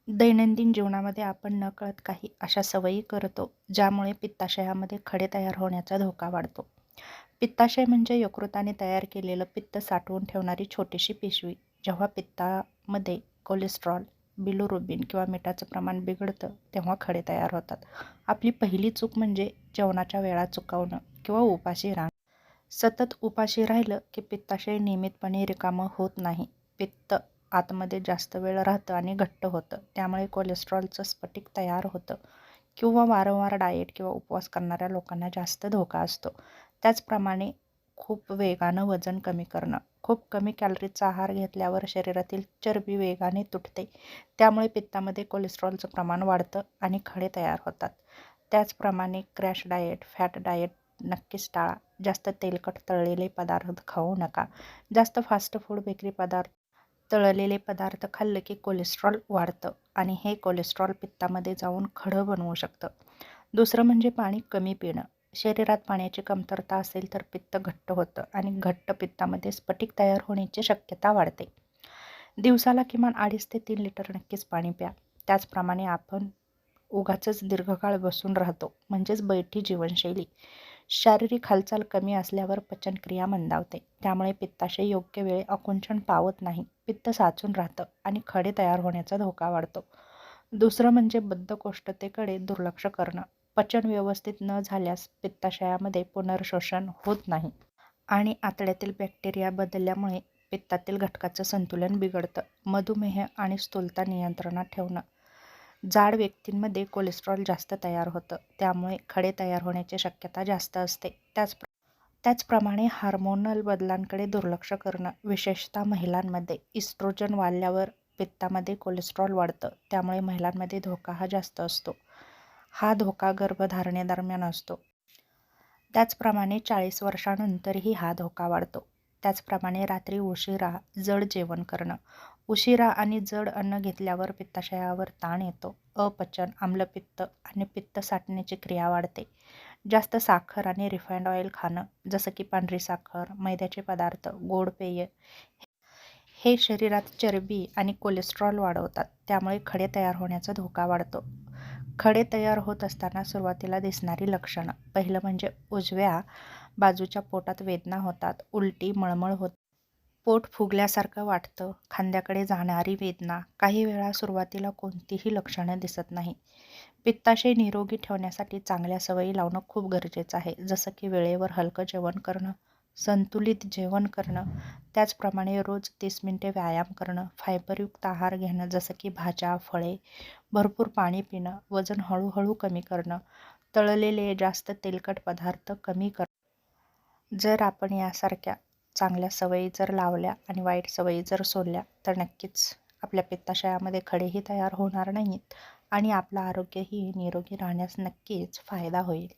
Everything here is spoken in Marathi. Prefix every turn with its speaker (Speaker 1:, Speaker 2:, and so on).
Speaker 1: दैनंदिन जीवनामध्ये आपण नकळत काही अशा सवयी करतो, ज्यामुळे पित्ताशयामध्ये खडे तयार होण्याचा धोका वाढतो. पित्ताशय म्हणजे यकृताने तयार केलेलं पित्त साठवून ठेवणारी छोटीशी पिशवी. जेव्हा पित्तामध्ये कोलेस्ट्रॉल, बिलिरुबिन किंवा मिठाचं प्रमाण बिघडतं, तेव्हा खडे तयार होतात. आपली पहिली चूक म्हणजे जेवणाच्या वेळा चुकवणं किंवा उपाशी राहणं. सतत उपाशी राहिलं की पित्ताशय नियमितपणे रिकामं होत नाही. पित्त आतमध्ये जास्त वेळ राहतं आणि घट्ट होतं. त्यामुळे कोलेस्ट्रॉलचं स्फटिक तयार होतं किंवा वारंवार डाएट किंवा उपवास करणाऱ्या लोकांना जास्त धोका असतो. त्याचप्रमाणे खूप वेगानं वजन कमी करणं. खूप कमी कॅलरीजचा आहार घेतल्यावर शरीरातील चरबी वेगाने तुटते. त्यामुळे पित्तामध्ये कोलेस्ट्रॉलचं प्रमाण वाढतं आणि खडे तयार होतात. त्याचप्रमाणे क्रॅश डाएट, फॅट डाएट नक्कीच टाळा. जास्त तेलकट तळलेले पदार्थ खाऊ नका. जास्त फास्ट फूड, बेकरी पदार्थ, तळलेले पदार्थ खाल्ले की कोलेस्ट्रॉल वाढतं आणि हे कोलेस्ट्रॉल पित्तामध्ये जाऊन खडं बनवू शकतं. दुसरं म्हणजे पाणी कमी पिणं. शरीरात पाण्याची कमतरता असेल तर पित्त घट्ट होतं आणि घट्ट पित्तामध्ये स्फटिक तयार होण्याची शक्यता वाढते. दिवसाला किमान 2.5 ते 3 लिटर नक्कीच पाणी प्या. त्याचप्रमाणे आपण उगाचच दीर्घकाळ बसून राहतो, म्हणजेच बैठी जीवनशैली. शारीरिक हालचाल कमी असल्यावर पचनक्रिया मंदावते. त्यामुळे पित्ताशय योग्य वेळी आकुंचन पावत नाही. पित्त साचून राहतं आणि खडे तयार होण्याचा धोका वाढतो. दुसरं म्हणजे बद्धकोष्ठतेकडे दुर्लक्ष करणं. पचन व्यवस्थित न झाल्यास पित्ताशयामध्ये पुनर्शोषण होत नाही आणि आतड्यातील बॅक्टेरिया बदलल्यामुळे पित्तातील घटकाचं संतुलन बिघडतं. मधुमेह आणि स्थूलता नियंत्रणात ठेवणं. जाड व्यक्तींमध्ये कोलेस्ट्रॉल जास्त तयार होतं, त्यामुळे खडे तयार होण्याची शक्यता जास्त असते. त्याचप्रमाणे हार्मोनल बदलांकडे दुर्लक्ष करणं, विशेषतः महिलांमध्ये. इस्ट्रोजन वाढल्यावर पित्तामध्ये कोलेस्ट्रॉल वाढतं, त्यामुळे महिलांमध्ये धोका हा जास्त असतो. हा धोका गर्भधारणेदरम्यान असतो. त्याचप्रमाणे 40 वर्षांनंतरही हा धोका वाढतो. त्याचप्रमाणे रात्री उशिरा जड जेवण करणं. उशिरा आणि जड अन्न घेतल्यावर पित्ताशयावर ताण येतो. अपचन, आम्लपित्त आणि पित्त साठण्याची क्रिया वाढते. जास्त साखर आणि रिफाइंड ऑइल खाणं, जसं की पांढरी साखर, मैद्याचे पदार्थ, गोड पेय, हे शरीरात चरबी आणि कोलेस्ट्रॉल वाढवतात. त्यामुळे खडे तयार होण्याचा धोका वाढतो. खडे तयार होत असताना सुरुवातीला दिसणारी लक्षणं. पहिलं म्हणजे उजव्या बाजूच्या पोटात वेदना होतात, उलटी, मळमळ होते, पोट फुगल्यासारखं वाटतं, खांद्याकडे जाणारी वेदना. काही वेळा सुरुवातीला कोणतीही लक्षणं दिसत नाही. पित्ताशय निरोगी ठेवण्यासाठी चांगल्या सवयी लावणं खूप गरजेचं आहे, जसं की वेळेवर हलकं जेवण करणं, संतुलित जेवण करणं, त्याचप्रमाणे रोज 30 मिनिटे व्यायाम करणं, फायबरयुक्त आहार घेणं, जसं की भाज्या, फळे, भरपूर पाणी पिणं, वजन हळूहळू कमी करणं, तळलेले जास्त तेलकट पदार्थ कमी करणं. जर आपण यासारख्या चांगल्या सवयी जर लावल्या आणि वाईट सवयी जर सोडल्या, तर नक्कीच आपल्या पित्ताशयामध्ये खडेही तयार होणार नाहीत आणि आपलं आरोग्यही निरोगी राहण्यास नक्कीच फायदा होईल.